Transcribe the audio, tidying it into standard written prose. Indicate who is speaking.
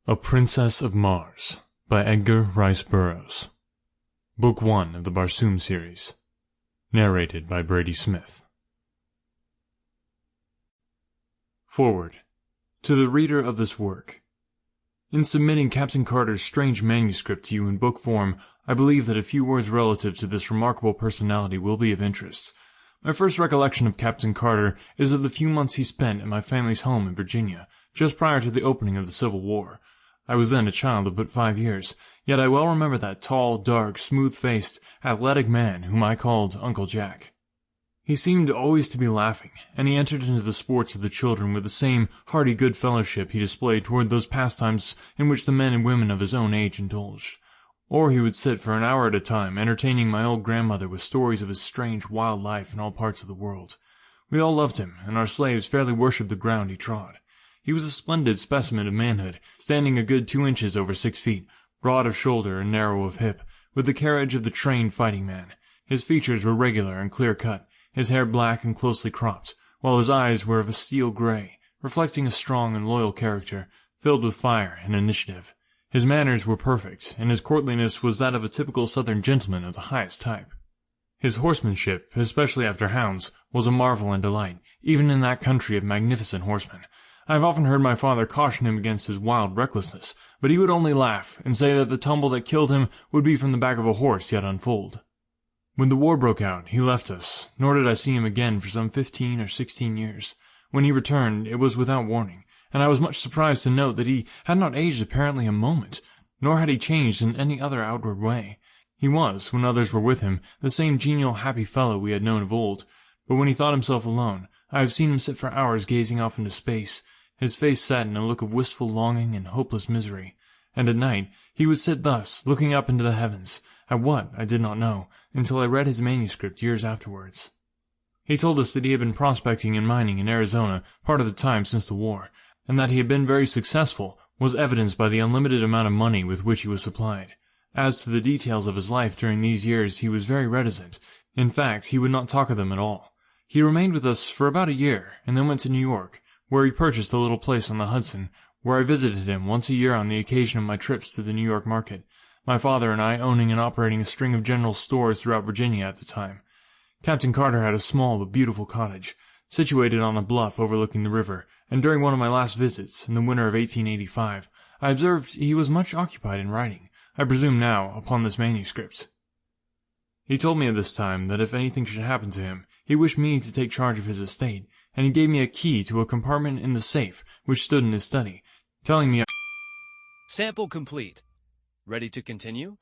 Speaker 1: A Princess of Mars by Edgar Rice Burroughs. Book 1 of the Barsoom series. Narrated by Brady Smith. Forward. To the reader of this work. In submitting Captain Carter's strange manuscript to you in book form, I believe that a few words relative to this remarkable personality will be of interest. My first recollection of Captain Carter is of the few months he spent at my family's home in Virginia, just prior to the opening of the Civil War. I was then a child of but 5 years, yet I well remember that tall, dark, smooth-faced, athletic man whom I called Uncle Jack. He seemed always to be laughing, and he entered into the sports of the children with the same hearty good fellowship he displayed toward those pastimes in which the men and women of his own age indulged. Or he would sit for an hour at a time, entertaining my old grandmother with stories of his strange, wild life in all parts of the world. We all loved him, and our slaves fairly worshipped the ground he trod. He was a splendid specimen of manhood, standing a good 2 inches over 6 feet, broad of shoulder and narrow of hip, with the carriage of the trained fighting man. His features were regular and clear-cut, his hair black and closely cropped, while his eyes were of a steel gray, reflecting a strong and loyal character, filled with fire and initiative. His manners were perfect, and his courtliness was that of a typical Southern gentleman of the highest type. His horsemanship, especially after hounds, was a marvel and delight, even in that country of magnificent horsemen. I have often heard my father caution him against his wild recklessness, but he would only laugh, and say that the tumble that killed him would be from the back of a horse yet unfoaled. When the war broke out, he left us, nor did I see him again for some 15 or 16 years. When he returned, it was without warning, and I was much surprised to note that he had not aged apparently a moment, nor had he changed in any other outward way. He was, when others were with him, the same genial, happy fellow we had known of old, but when he thought himself alone, I have seen him sit for hours gazing off into space, his face set in a look of wistful longing and hopeless misery, and at night he would sit thus, looking up into the heavens, at what I did not know, until I read his manuscript years afterwards. He told us that he had been prospecting and mining in Arizona part of the time since the war, and that he had been very successful was evidenced by the unlimited amount of money with which he was supplied. As to the details of his life during these years he was very reticent. In fact, he would not talk of them at all. He remained with us for about a year, and then went to New York, where he purchased a little place on the Hudson, where I visited him once a year on the occasion of my trips to the New York market, my father and I owning and operating a string of general stores throughout Virginia at the time. Captain Carter had a small but beautiful cottage, situated on a bluff overlooking the river, and during one of my last visits, in the winter of 1885, I observed he was much occupied in writing, I presume now, upon this manuscript. He told me at this time that if anything should happen to him, he wished me to take charge of his estate, and he gave me a key to a compartment in the safe which stood in his study, telling me
Speaker 2: Sample complete. Ready to continue?